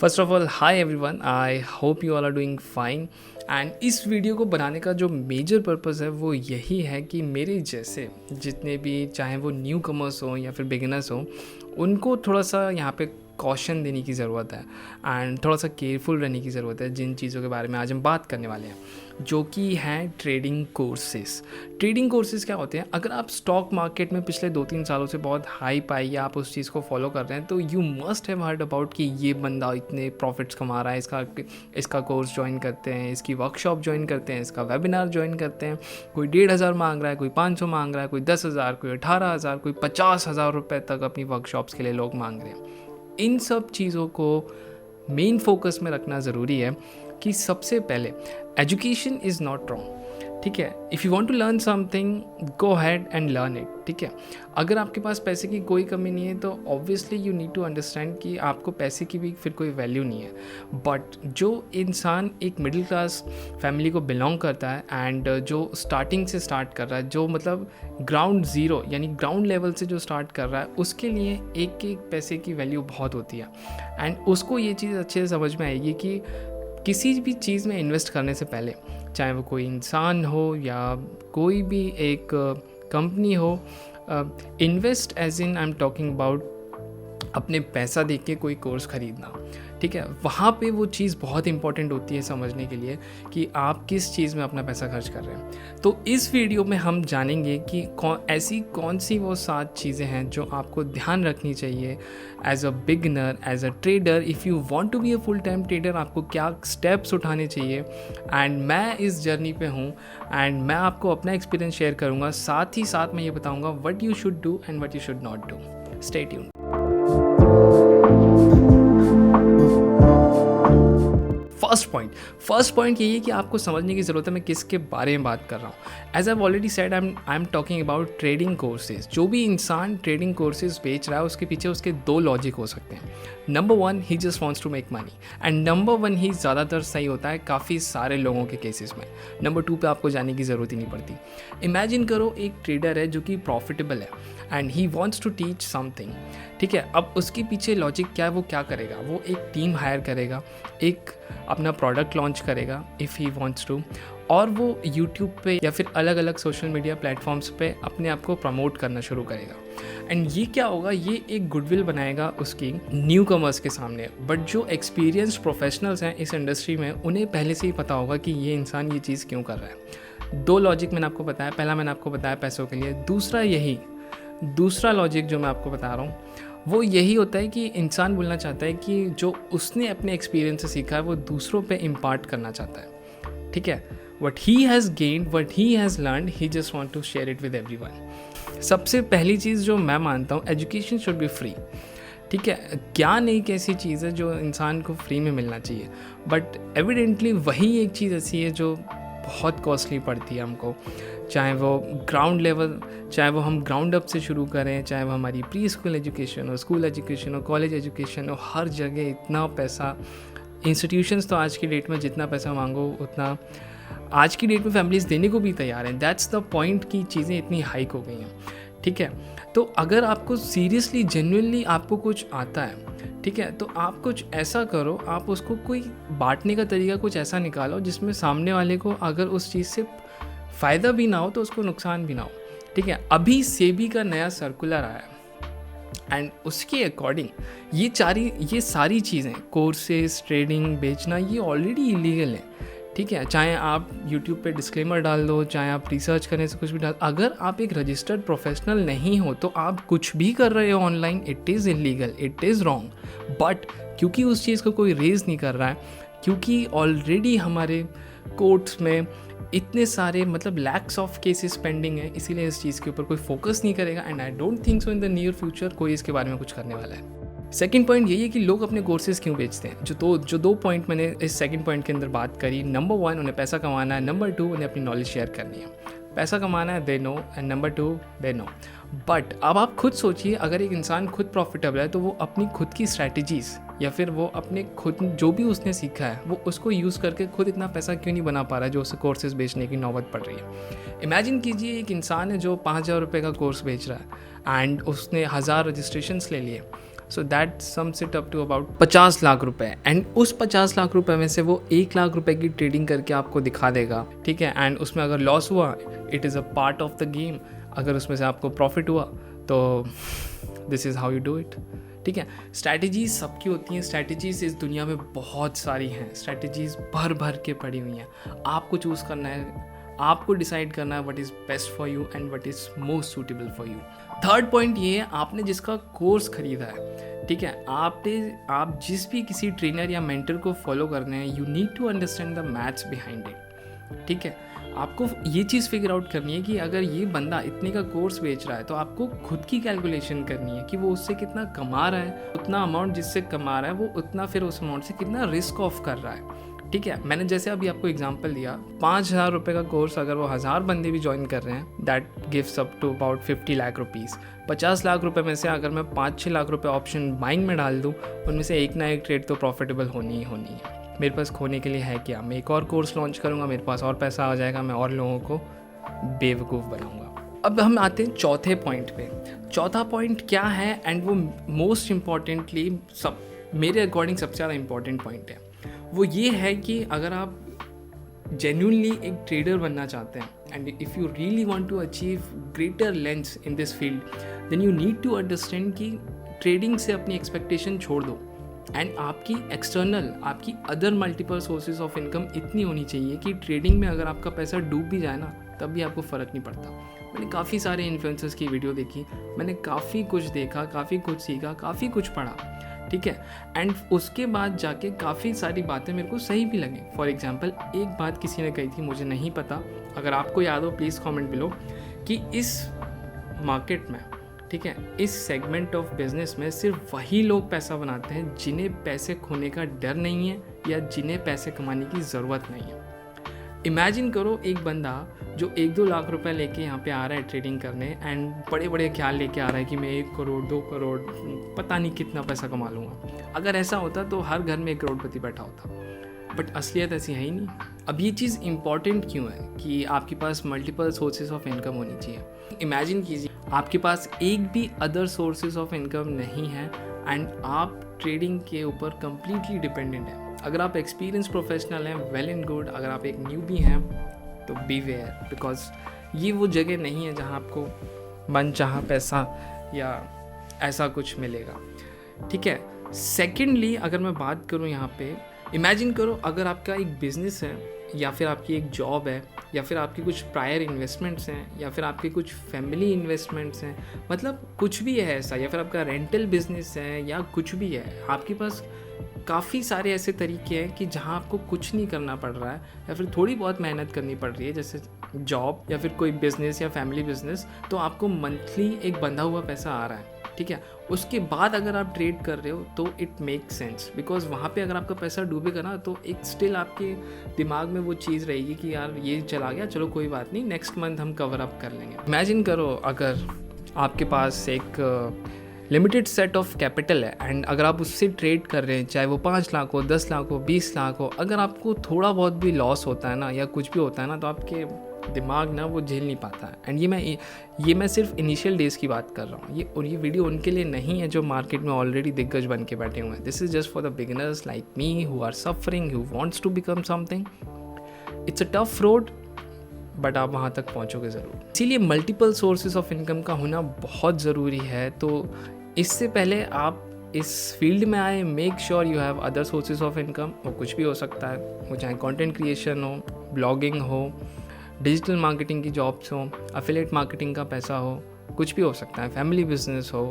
First of all hi everyone, I hope you all are doing fine. And इस video को बनाने का जो मेजर पर्पस है वो यही है कि मेरे जैसे जितने भी चाहे वो न्यू कमर्स हों या फिर बिगिनर्स हों, उनको थोड़ा सा यहाँ पे कॉशन देने की ज़रूरत है एंड थोड़ा सा केयरफुल रहने की ज़रूरत है जिन चीज़ों के बारे में आज हम बात करने वाले हैं, जो कि हैं ट्रेडिंग कोर्सेज। ट्रेडिंग कोर्सेज क्या होते हैं? अगर आप स्टॉक मार्केट में पिछले 2-3 सालों से बहुत हाई पाई या आप उस चीज़ को फॉलो कर रहे हैं तो you must have heard about कि ये बंदा इतने प्रॉफिट्स कमा रहा है, इसका कोर्स ज्वाइन करते हैं, इसकी वर्कशॉप ज्वाइन करते हैं, इसका वेबिनार ज्वाइन करते हैं। कोई 1,500 मांग रहा है, कोई 500 मांग रहा है, कोई 10,000, कोई 18,000, कोई 50,000 रुपये तक अपनी वर्कशॉप्स के लिए लोग मांग रहे हैं। इन सब चीज़ों को मेन फोकस में रखना ज़रूरी है कि सबसे पहले एजुकेशन इज़ नॉट रॉन्ग, ठीक है। If you want to learn something, go head and learn it, ठीक है। अगर आपके पास पैसे की कोई कमी नहीं है तो obviously you need to understand कि आपको पैसे की भी फिर कोई वैल्यू नहीं है। बट जो इंसान एक मिडिल क्लास फैमिली को बिलोंग करता है एंड जो स्टार्टिंग से स्टार्ट कर रहा है, जो मतलब ग्राउंड ज़ीरो यानी ग्राउंड लेवल से जो स्टार्ट कर रहा है, उसके लिए एक एक पैसे की वैल्यू बहुत होती है। एंड उसको ये चीज़ अच्छे से समझ में आएगी कि किसी भी चीज़ में इन्वेस्ट करने से पहले, चाहे वो कोई इंसान हो या कोई भी एक कंपनी हो, invest as in I am talking about अपने पैसा देख के कोई कोर्स ख़रीदना, ठीक है। वहाँ पे वो चीज़ बहुत इंपॉर्टेंट होती है समझने के लिए कि आप किस चीज़ में अपना पैसा खर्च कर रहे हैं। तो इस वीडियो में हम जानेंगे कि ऐसी कौन सी वो 7 चीज़ें हैं जो आपको ध्यान रखनी चाहिए as a beginner, as a trader. If you want to be a full time trader, आपको क्या स्टेप्स उठाने चाहिए। एंड मैं इस जर्नी पे हूँ एंड मैं आपको अपना एक्सपीरियंस शेयर करूँगा, साथ ही साथ मैं ये बताऊँगा what you should do and what you should not do. Stay tuned. First point यही है कि आपको समझने की ज़रूरत है मैं किसके बारे में बात कर रहा हूँ। As I already said, I am talking about trading courses. जो भी इंसान ट्रेडिंग कोर्सेज बेच रहा है उसके पीछे उसके 2 लॉजिक हो सकते हैं। Number 1, he just wants to make money, and number 1 ही ज़्यादातर सही होता है काफ़ी सारे लोगों के केसेस में। नंबर 2 पे आपको जाने की ज़रूरत ही नहीं पड़ती। इमेजिन करो एक ट्रेडर है जो कि प्रॉफिटेबल है and he wants to teach something, ठीक है। अब उसके पीछे लॉजिक क्या है, वो क्या करेगा? वो एक टीम हायर करेगा, एक अपना प्रोडक्ट लॉन्च करेगा इफ़ ही वांट्स टू, और वो यूट्यूब पे या फिर अलग अलग सोशल मीडिया प्लेटफॉर्म्स पे अपने आप को प्रमोट करना शुरू करेगा। एंड ये क्या होगा, ये एक गुडविल बनाएगा उसकी न्यू कमर्स के सामने। बट जो एक्सपीरियंस्ड प्रोफेशनल्स हैं इस इंडस्ट्री में, उन्हें पहले से ही पता होगा कि ये इंसान ये चीज़ क्यों कर रहा है। 2 लॉजिक मैंने आपको बताया। पहला मैंने आपको बताया पैसों के लिए, दूसरा लॉजिक जो मैं आपको बता रहा हूँ वो यही होता है कि इंसान बोलना चाहता है कि जो उसने अपने एक्सपीरियंस से सीखा है वो दूसरों पे इम्पार्ट करना चाहता है, ठीक है। What he has gained, what he has learned, he just want to share it with everyone. सबसे पहली चीज़ जो मैं मानता हूँ, एजुकेशन शुड बी फ्री, ठीक है। ज्ञान एक ऐसी चीज़ है जो इंसान को फ्री में मिलना चाहिए, बट एविडेंटली वही एक चीज़ ऐसी है जो बहुत कॉस्टली पड़ती है हमको। चाहे वो ग्राउंड लेवल, चाहे वो हम ग्राउंड अप से शुरू करें, चाहे वो हमारी प्री स्कूल एजुकेशन हो, स्कूल एजुकेशन हो, कॉलेज एजुकेशन हो, हर जगह इतना पैसा। इंस्टीट्यूशंस तो आज की डेट में जितना पैसा मांगो उतना आज की डेट में फैमिलीज़ देने को भी तैयार हैं। दैट्स द पॉइंट कि चीज़ें इतनी हाइक हो गई हैं, ठीक है। तो अगर आपको सीरियसली जेन्युइनली आपको कुछ आता है, ठीक है, तो आप कुछ ऐसा करो, आप उसको कोई बांटने का तरीका कुछ ऐसा निकालो जिसमें सामने वाले को अगर उस चीज़ से फ़ायदा भी ना हो तो उसको नुकसान भी ना हो, ठीक है। अभी सेबी का नया सर्कुलर आया है एंड उसके अकॉर्डिंग ये सारी चीज़ें, कोर्सेज, ट्रेडिंग, बेचना, ये ऑलरेडी इलीगल है, ठीक है। चाहे आप यूट्यूब पे डिस्क्लेमर डाल दो, चाहे आप रिसर्च करने से कुछ भी डाल, अगर आप एक रजिस्टर्ड प्रोफेशनल नहीं हो तो आप कुछ भी कर रहे हो online, it is illegal, it is wrong. But क्योंकि उस चीज़ को कोई रेज़ नहीं कर रहा है, क्योंकि ऑलरेडी हमारे कोर्ट्स में इतने सारे मतलब लैक्स ऑफ केसेस पेंडिंग है, इसीलिए इस चीज़ के ऊपर कोई फोकस नहीं करेगा। And I don't think so in the near future कोई इसके बारे में कुछ करने वाला है। सेकंड पॉइंट यही है कि लोग अपने कोर्सेज क्यों बेचते हैं। जो दो पॉइंट मैंने इस सेकंड पॉइंट के अंदर बात करी, नंबर 1 उन्हें पैसा कमाना है, नंबर 2 उन्हें अपनी नॉलेज शेयर करनी है। पैसा कमाना है, they know, and number 2 they know. But अब आप खुद सोचिए, अगर एक इंसान खुद प्रॉफिटेबल है तो वो अपनी खुद की स्ट्रैटेजीज़ या फिर वो अपने खुद जो भी उसने सीखा है वो उसको यूज़ करके खुद इतना पैसा क्यों नहीं बना पा रहा है जो उसे कोर्सेज बेचने की नौबत पड़ रही है। इमेजिन कीजिए एक इंसान है जो 5,000 रुपये का कोर्स बेच रहा है एंड उसने 1,000 रजिस्ट्रेशंस ले लिए so that sums it up to about 50 lakh रुपए। एंड उस 50 लाख रुपए में से वो 1 लाख रुपए की ट्रेडिंग करके आपको दिखा देगा, ठीक है। एंड उसमें अगर लॉस हुआ, it is a part of the game. अगर उसमें से आपको प्रॉफिट हुआ तो this is how you do it, ठीक है। स्ट्रैटेजीज सबकी होती हैं, स्ट्रैटेजीज इस दुनिया में बहुत सारी हैं, स्ट्रैटेजीज भर भर के पड़ी हुई हैं। आपको चूज़ करना है, आपको डिसाइड करना है what is best for you and what is most suitable for you. Third point ये है, आपने जिसका कोर्स खरीदा है, ठीक है, आप जिस भी किसी ट्रेनर या मेंटर को फॉलो कर रहे हैं, you need to understand the maths behind it, ठीक है। आपको ये चीज़ फिगर आउट करनी है कि अगर ये बंदा इतने का कोर्स बेच रहा है तो आपको खुद की कैलकुलेशन करनी है कि वो उससे कितना कमा रहा है, उतना अमाउंट जिससे कमा रहा है वो उतना फिर उस अमाउंट से कितना रिस्क ऑफ कर रहा है, ठीक है। मैंने जैसे अभी आपको एग्जांपल दिया, 5,000 रुपये का कोर्स अगर वो 1000 बंदे भी ज्वाइन कर रहे हैं, that gives up to about 50 lakh rupees. 50 lakh रुपए में से अगर मैं 5-6 लाख रुपए ऑप्शन बाइंग में डाल दूँ, उनमें से एक ना एक ट्रेड तो प्रॉफिटेबल होनी ही होनी है। मेरे पास खोने के लिए है क्या, मैं एक और कोर्स लॉन्च करूँगा, मेरे पास और पैसा आ जाएगा, मैं और लोगों को बेवकूफ़ बनाऊँगा। अब हम आते हैं चौथे पॉइंट पे। चौथा पॉइंट क्या है, एंड वो मोस्ट इम्पॉर्टेंटली मेरे अकॉर्डिंग सबसे ज़्यादा इम्पॉर्टेंट पॉइंट है, वो ये है कि अगर आप जेन्युइनली एक ट्रेडर बनना चाहते हैं and if you really want to achieve greater lengths in this field, then you need to understand कि ट्रेडिंग से अपनी एक्सपेक्टेशन छोड़ दो एंड आपकी एक्सटर्नल, आपकी other multiple sources of income इतनी होनी चाहिए कि ट्रेडिंग में अगर आपका पैसा डूब भी जाए ना, तब भी आपको फ़र्क नहीं पड़ता। मैंने काफ़ी सारे इन्फ्लुएंसर्स की वीडियो देखी, मैंने काफ़ी कुछ देखा, काफ़ी कुछ सीखा, काफ़ी कुछ पढ़ा, ठीक है। एंड उसके बाद जाके काफ़ी सारी बातें मेरे को सही भी लगी। फॉर एग्जांपल, एक बात किसी ने कही थी, मुझे नहीं पता, अगर आपको याद हो प्लीज़ कमेंट बिलो, कि इस मार्केट में, ठीक है, इस सेगमेंट ऑफ बिजनेस में सिर्फ वही लोग पैसा बनाते हैं जिन्हें पैसे खोने का डर नहीं है या जिन्हें पैसे कमाने की ज़रूरत नहीं है। इमेजिन करो एक बंदा जो 1-2 लाख रुपए लेके यहाँ पे आ रहा है ट्रेडिंग करने एंड बड़े बड़े ख्याल लेके आ रहा है कि मैं 1 करोड़ 2 करोड़ पता नहीं कितना पैसा कमा लूँगा। अगर ऐसा होता तो हर घर में एक करोड़पति बैठा होता, बट असलियत ऐसी है ही नहीं। अब ये चीज़ इंपॉर्टेंट क्यों है कि आपके पास मल्टीपल सोर्सेज ऑफ इनकम होनी चाहिए। इमेजिन कीजिए आपके पास एक भी अदर सोर्सेज ऑफ इनकम नहीं है एंड आप ट्रेडिंग के ऊपर कंप्लीटली डिपेंडेंट हैं। अगर आप एक्सपीरियंस प्रोफेशनल हैं, वेल एंड गुड। अगर आप एक न्यूबी हैं तो बी वेयर, बिकॉज ये वो जगह नहीं है जहाँ आपको मन चाहा पैसा या ऐसा कुछ मिलेगा, ठीक है। सेकेंडली, अगर मैं बात करूँ यहाँ पे, इमेजिन करो अगर आपका एक बिज़नेस है या फिर आपकी एक जॉब है या फिर आपकी कुछ प्रायर इन्वेस्टमेंट्स हैं या फिर आपके कुछ फैमिली इन्वेस्टमेंट्स हैं, मतलब कुछ भी है ऐसा, या फिर आपका रेंटल बिजनेस है या कुछ भी है, आपके पास काफ़ी सारे ऐसे तरीके हैं कि जहां आपको कुछ नहीं करना पड़ रहा है या फिर थोड़ी बहुत मेहनत करनी पड़ रही है, जैसे जॉब या फिर कोई बिज़नेस या फैमिली बिजनेस, तो आपको मंथली एक बंधा हुआ पैसा आ रहा है, ठीक है। उसके बाद अगर आप ट्रेड कर रहे हो तो इट मेक सेंस, बिकॉज वहाँ पे अगर आपका पैसा डूबेगा ना तो एक स्टिल आपके दिमाग में वो चीज़ रहेगी कि यार ये चला गया, चलो कोई बात नहीं, नेक्स्ट मंथ हम कवर अप कर लेंगे। इमेजिन करो अगर आपके पास एक लिमिटेड सेट ऑफ कैपिटल है एंड अगर आप उससे ट्रेड कर रहे हैं, चाहे वो 5 लाख हो, 10 लाख हो, 20 लाख हो, अगर आपको थोड़ा बहुत भी लॉस होता है ना या कुछ भी होता है ना, तो आपके दिमाग ना वो झेल नहीं पाता है। एंड ये मैं सिर्फ इनिशियल डेज़ की बात कर रहा हूँ, और ये वीडियो उनके लिए नहीं है जो मार्केट में ऑलरेडी दिग्गज बन के बैठे हुए हैं। This is just for the beginners like me who are suffering, who wants to become something. It's a tough road, but आप वहाँ तक पहुँचोगे ज़रूर। इसीलिए मल्टीपल सोर्सेज ऑफ इनकम का होना बहुत ज़रूरी है। तो इससे पहले आप इस फील्ड में आए, make sure you have other sources of income. वो कुछ भी हो सकता है, वो चाहे कंटेंट क्रिएशन हो, ब्लॉगिंग हो, डिजिटल मार्केटिंग की जॉब्स हो, एफिलिएट मार्केटिंग का पैसा हो, कुछ भी हो सकता है, फैमिली बिजनेस हो,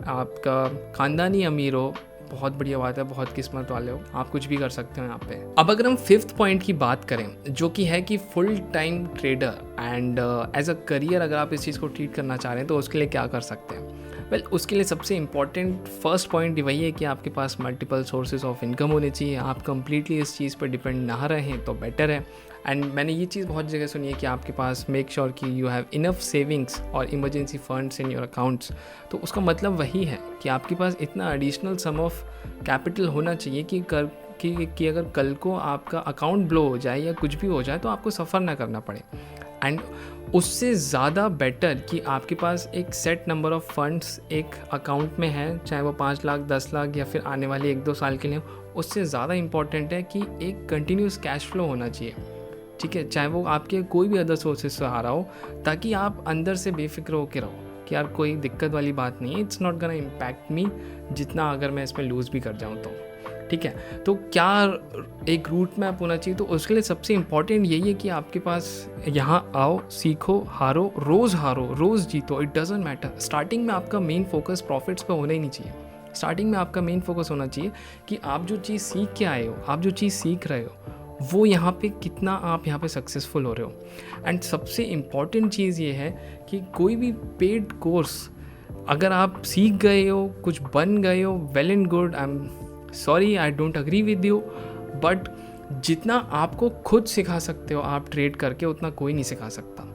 आपका ख़ानदानी अमीर हो, बहुत बढ़िया बात है, बहुत किस्मत वाले हो, आप कुछ भी कर सकते हो यहाँ पे। अब अगर हम 5th पॉइंट की बात करें, जो कि है कि full time trader and as a career अगर आप इस चीज़ को ट्रीट करना चाह रहे हैं तो उसके लिए क्या कर सकते हैं। वेल, उसके लिए सबसे इम्पॉर्टेंट फर्स्ट पॉइंट वही है कि आपके पास मल्टीपल सोर्सेज ऑफ इनकम होने चाहिए। आप कंप्लीटली इस चीज़ पर डिपेंड ना रहें तो बेटर है। एंड मैंने ये चीज़ बहुत जगह सुनी है कि आपके पास मेक श्योर कि यू हैव इनफ सेविंग्स और emergency funds in your accounts. तो उसका मतलब वही है कि आपके पास इतना एडिशनल सम ऑफ कैपिटल होना चाहिए कि अगर कल को आपका अकाउंट ब्लो हो जाए या कुछ भी हो जाए तो आपको सफ़र ना करना पड़े। एंड उससे ज़्यादा बेटर कि आपके पास एक सेट नंबर ऑफ फंड्स एक अकाउंट में है, चाहे वो 5 लाख 10 लाख या फिर आने वाले 1-2 साल के लिए हो, उससे ज़्यादा इम्पॉर्टेंट है कि एक कंटिन्यूस कैश फ्लो होना चाहिए, ठीक है, चाहे वो आपके कोई भी अदर सोर्सेज से आ रहा हो, ताकि आप अंदर से बेफिक्र होकर रहो कि यार कोई दिक्कत वाली बात नहीं है, इट्स नॉट गोना इम्पैक्ट मी जितना अगर मैं इसमें लूज़ भी कर जाऊँ तो, ठीक है। तो क्या एक रूट मैप होना चाहिए, तो उसके लिए सबसे इम्पॉर्टेंट यही है कि आपके पास यहाँ आओ, सीखो, हारो, रोज़ जीतो, इट डजेंट मैटर। स्टार्टिंग में आपका मेन फोकस प्रॉफिट्स पे होना ही नहीं चाहिए। स्टार्टिंग में आपका मेन फोकस होना चाहिए कि आप जो चीज़ सीख के आए हो, आप जो चीज़ सीख रहे हो, वो यहाँ पे कितना आप यहाँ पे सक्सेसफुल हो रहे हो। एंड सबसे इम्पॉर्टेंट चीज़ ये है कि कोई भी पेड कोर्स अगर आप सीख गए हो, कुछ बन गए हो, well and good, I am sorry, I don't agree with you, but जितना आपको खुद सिखा सकते हो आप ट्रेड करके, उतना कोई नहीं सिखा सकता,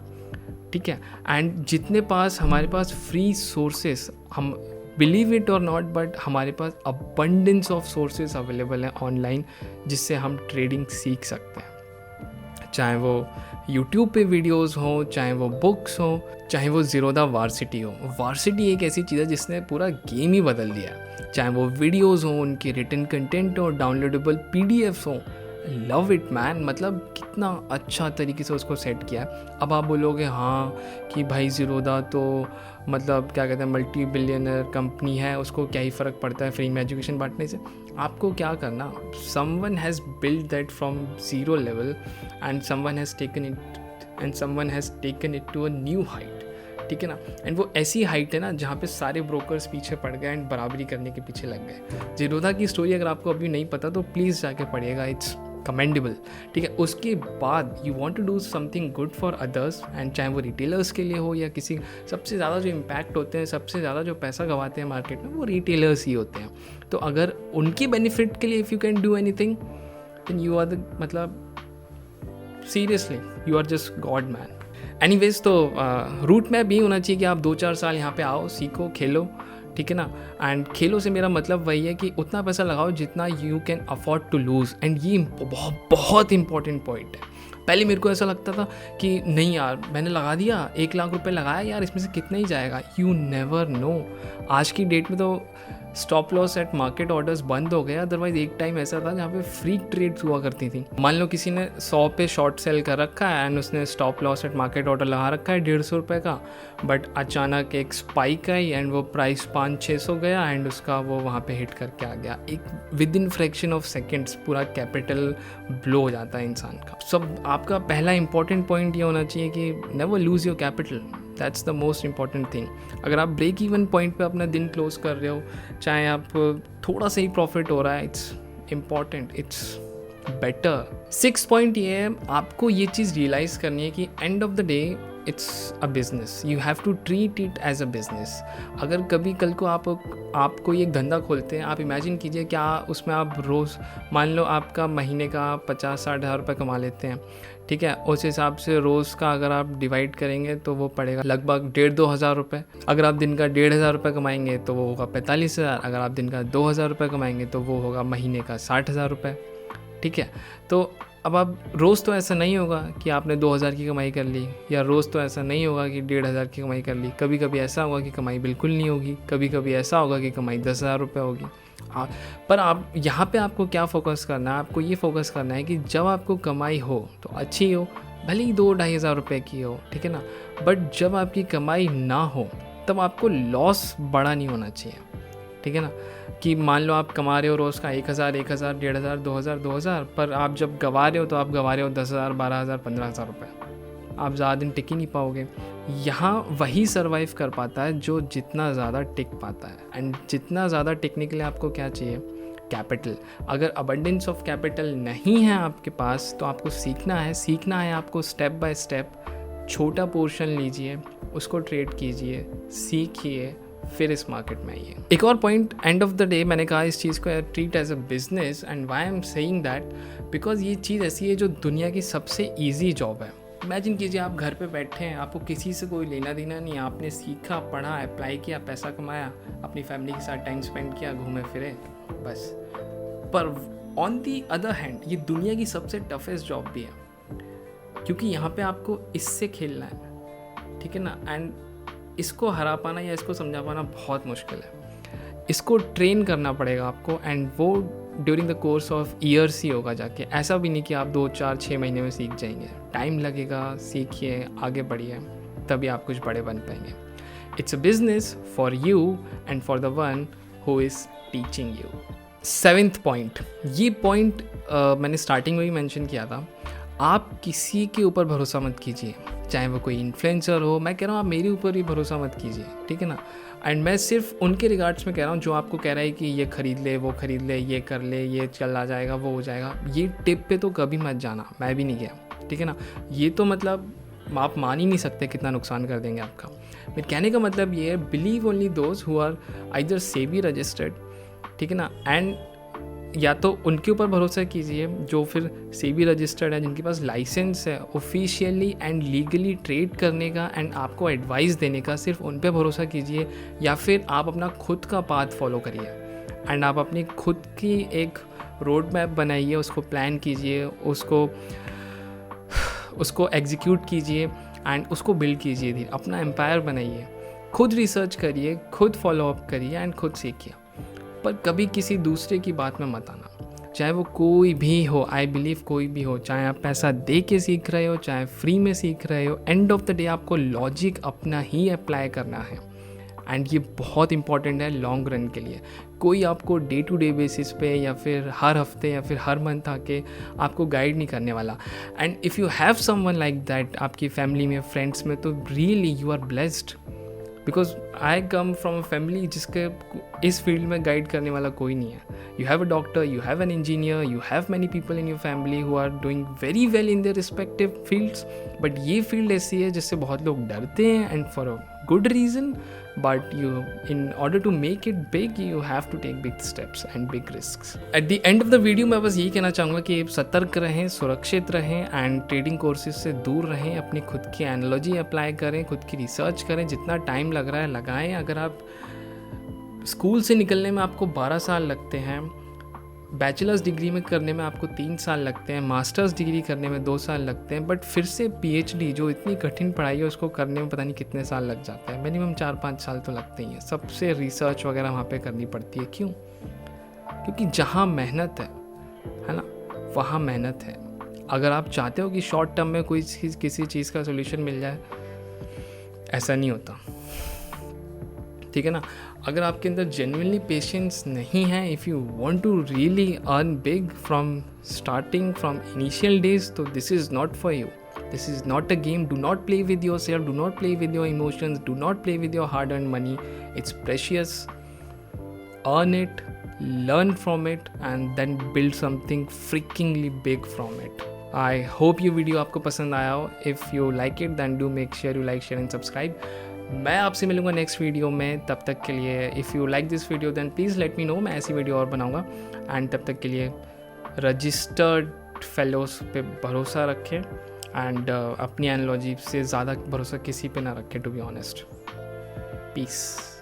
ठीक है। एंड जितने पास हमारे पास फ्री सोर्सेस, हम बिलीव इट और नॉट, बट हमारे पास अबंडेंस ऑफ सोर्सेज अवेलेबल हैं ऑनलाइन जिससे हम ट्रेडिंग सीख सकते हैं, चाहे वो यूट्यूब पे वीडियोस हो, चाहे वो बुक्स हो, चाहे वो ज़ीरोधा वार्सिटी हो। वार्सिटी एक ऐसी चीज़ है जिसने पूरा गेम ही बदल दिया है, चाहे वो वीडियोस हो, उनके रिटन कंटेंट हो, डाउनलोडेबल पीडीएफ्स हो, लव इट मैन, मतलब कितना अच्छा तरीके से उसको सेट किया है। अब आप बोलोगे हाँ कि भाई ज़ीरोधा तो मतलब क्या कहते हैं मल्टी बिलियनर कंपनी है, उसको क्या ही फ़र्क पड़ता है फ्री में एजुकेशन बांटने से। आपको क्या करना, someone has build that from zero level and someone has taken it to a new height, ठीक है ना। एंड वो ऐसी हाइट है ना जहाँ पे सारे ब्रोकर्स पीछे पड़ गए एंड बराबरी करने के पीछे लग गए। ज़ीरोधा की स्टोरी अगर आपको अभी नहीं पता तो प्लीज़ जाके पढ़िएगा, इट्स कमेंडेबल, ठीक है। उसके बाद you want to do something good for others, and चाहे वो रिटेलर्स के लिए हो या किसी, सबसे ज़्यादा जो इम्पैक्ट होते हैं, सबसे ज़्यादा जो पैसा गंवाते हैं मार्केट में, वो रिटेलर्स ही होते हैं। तो अगर उनकी बेनिफिट के लिए if you can do anything then you are the, मतलब seriously you are just god man. Anyways, तो रूट मैप भी होना चाहिए कि आप 2-4 साल यहाँ पे आओ, सीखो, खेलो, ठीक है ना। एंड खेलो से मेरा मतलब वही है कि उतना पैसा लगाओ जितना you can afford to lose. And ये बहुत इंपॉर्टेंट पॉइंट है। पहले मेरे को ऐसा लगता था कि नहीं यार, मैंने लगा दिया, 1 लाख रुपए लगाया यार, इसमें से कितना ही जाएगा। You never know. आज की डेट में तो stop loss eight market orders बंद हो गए, अदरवाइज एक टाइम ऐसा था जहाँ पे फ्री ट्रेड्स हुआ करती थी। मान लो किसी ने 100 पे शॉर्ट सेल कर रखा है एंड उसने stop loss eight market order लगा रखा है 150 रुपये का, बट अचानक एक स्पाइक आई एंड वो प्राइस 500-600 गया एंड उसका वो वहाँ पे हिट करके आ गया। एक with in fraction of seconds पूरा कैपिटल ब्लो हो जाता है इंसान का। सब आपका पहला इंपॉर्टेंट पॉइंट ये होना चाहिए कि never lose your capital, that's the most important thing. अगर आप ब्रेक इवन पॉइंट पे अपना दिन क्लोज कर रहे हो, चाहे आप थोड़ा सा ही प्रॉफिट हो रहा है, it's important, it's better. 6 point ये है, आपको ये चीज़ रियलाइज़ करनी है कि end of the day it's a business, you have to treat it as a business. अगर कभी कल को आप कोई एक धंधा खोलते हैं, आप इमेजिन कीजिए क्या उसमें आप रोज़, मान लो आपका महीने का 50-60 हज़ार रुपये कमा लेते हैं, ठीक है, उस हिसाब से रोज़ का अगर आप डिवाइड करेंगे तो वो पड़ेगा लगभग 1,500-2 हज़ार रुपये। अगर आप दिन का 1,500 रुपये कमाएंगे तो वो होगा 45,000। अगर आप दिन का 2,000 रुपये कमाएंगे तो वो होगा महीने का 60,000 रुपये, ठीक है। तो अब आप रोज़ तो ऐसा नहीं होगा कि आपने 2,000 की कमाई कर ली, या रोज़ तो ऐसा नहीं होगा कि 1,500 की कमाई कर ली। कभी कभी ऐसा होगा कि कमाई बिल्कुल नहीं होगी, कभी कभी ऐसा होगा कि कमाई 10,000 रुपये होगी। पर आप यहाँ पे आपको क्या फोकस करना है, आपको ये फोकस करना है कि जब आपको कमाई हो तो अच्छी हो, भले ही 2-2.5 हज़ार रुपये की हो, ठीक है ना, बट जब आपकी कमाई ना हो तब आपको लॉस बड़ा नहीं होना चाहिए, ठीक है ना। कि मान लो आप कमा रहे हो रोज़ का 1,000, 1,000, 1,500, 2,000, 2,000, पर आप जब गवा रहे हो तो आप गवा रहे हो 10,000, 12,000, 15,000 रुपये। आप ज़्यादा दिन टिक ही नहीं पाओगे। यहाँ वही सर्वाइव कर पाता है जो जितना ज़्यादा टिक पाता है। एंड जितना ज़्यादा टिकने के लिए आपको क्या चाहिए, कैपिटल। अगर अबंडेंस ऑफ कैपिटल नहीं है आपके पास तो आपको सीखना है आपको स्टेप बाय स्टेप। छोटा पोर्शन लीजिए, उसको ट्रेड कीजिए, सीखिए, फिर इस मार्केट में आइए। एक और point, end of the day मैंने कहा इस चीज़ को treat as a business. And why I am saying that, because ये चीज़ ऐसी है जो दुनिया की सबसे ईजी जॉब है। इमेजिन कीजिए आप घर पे बैठे हैं, आपको किसी से कोई लेना देना नहीं है, आपने सीखा, पढ़ा, अप्लाई किया, पैसा कमाया, अपनी फैमिली के साथ टाइम स्पेंड किया, घूमे फिरे, बस। पर ऑन दी अदर हैंड ये दुनिया की सबसे टफेस्ट जॉब भी है। क्योंकि यहाँ पे आपको इससे खेलना है, ठीक है ना। एंड इसको हरा पाना या इसको समझा पाना बहुत मुश्किल है, इसको ट्रेन करना पड़ेगा आपको, एंड वो during the course of years ही होगा जाके। ऐसा भी नहीं कि आप 2 4 6 महीने में सीख जाएंगे, टाइम लगेगा, सीखिए, आगे बढ़िए, तभी आप कुछ बड़े बन पाएंगे। It's a business for you and for the one who is teaching you. 7th point, ये पॉइंट मैंने स्टार्टिंग में भी मेंशन किया था, आप किसी के ऊपर भरोसा मत कीजिए, चाहे वो कोई इन्फ्लुएंसर हो। मैं कह रहा हूँ आप मेरे ऊपर भी भरोसा मत कीजिए, ठीक है ना। एंड मैं सिर्फ उनके रिगार्ड्स में कह रहा हूँ जो आपको कह रहा है कि ये ख़रीद ले, वो ख़रीद ले, ये कर ले, ये चला जाएगा, वो हो जाएगा। ये टिप पे तो कभी मत जाना, मैं भी नहीं गया, ठीक है ना। ये तो मतलब आप मान ही नहीं सकते कितना नुकसान कर देंगे आपका। मेरे कहने का मतलब ये है, believe only those who are either SEBI registered, ठीक है ना, एंड या तो उनके ऊपर भरोसा कीजिए जो फिर सेबी रजिस्टर्ड है, जिनके पास लाइसेंस है ऑफिशियली एंड लीगली ट्रेड करने का एंड आपको एडवाइस देने का, सिर्फ उन पे भरोसा कीजिए। या फिर आप अपना खुद का पाथ फॉलो करिए एंड आप अपनी खुद की एक रोड मैप बनाइए, उसको प्लान कीजिए, उसको एग्जीक्यूट कीजिए एंड उसको बिल्ड कीजिए, धीरे अपना एम्पायर बनाइए, खुद रिसर्च करिए, खुद फॉलो अप करिए एंड खुद सीखिए, पर कभी किसी दूसरे की बात में मत आना, चाहे वो कोई भी हो। आई बिलीव कोई भी हो, चाहे आप पैसा दे के सीख रहे हो, चाहे फ्री में सीख रहे हो, एंड ऑफ द डे आपको लॉजिक अपना ही अप्लाई करना है। एंड ये बहुत इंपॉर्टेंट है लॉन्ग रन के लिए। कोई आपको डे टू डे बेसिस पे या फिर हर हफ्ते या फिर हर मंथ आके आपको गाइड नहीं करने वाला। And if you have someone like that आपकी फैमिली में, फ्रेंड्स में, तो really you are blessed, because I come from a family जिसके इस फील्ड में गाइड करने वाला कोई नहीं है। You have a doctor, you have an engineer, you have many people in your family who are doing very well in their respective fields, but ये field ऐसी है जिससे बहुत लोग डरते हैं and for a good reason, but in order to make it big you have to take big steps and big risks. At the end of the video मैं बस यही कहना चाहूँगा कि सतर्क रहें, सुरक्षित रहें एंड ट्रेडिंग कोर्सेज से दूर रहें, अपनी खुद की एनालॉजी अप्लाई करें, खुद की रिसर्च करें, जितना टाइम लग रहा है लगाएं। अगर आप स्कूल से निकलने में आपको 12 साल लगते हैं, बैचलर्स डिग्री में करने में आपको 3 साल लगते हैं, मास्टर्स डिग्री करने में 2 साल लगते हैं, बट फिर से पीएचडी जो इतनी कठिन पढ़ाई है उसको करने में पता नहीं कितने साल लग जाते हैं, मिनिमम 4-5 साल तो लगते ही हैं। सबसे रिसर्च वगैरह वहाँ पे करनी पड़ती है। क्यों? क्योंकि जहाँ मेहनत है ना, वहाँ मेहनत है। अगर आप चाहते हो कि शॉर्ट टर्म में कोई किसी चीज़ का सोल्यूशन मिल जाए, ऐसा नहीं होता, ठीक है ना। अगर आपके अंदर जेन्युइनली पेशेंस नहीं है, if you want to really earn big from starting from initial days, तो this is not for you. This is not a game. Do not play with yourself. Do not play with your emotions. Do not play with your hard-earned money. It's precious. Earn it, learn from it, and then build something freakingly big from it. I hope ये video आपको पसंद आया हो. If you like it, then do make sure you like, share and subscribe. मैं आपसे मिलूँगा next video में. तब तक के लिए if you like this video then please let me know. मैं ऐसी वीडियो और बनाऊँगा. एंड तब तक के लिए रजिस्टर्ड फेलोस पे भरोसा रखें एंड अपनी एनालॉजी से ज़्यादा भरोसा किसी पे ना रखें, टू बी ऑनेस्ट. पीस.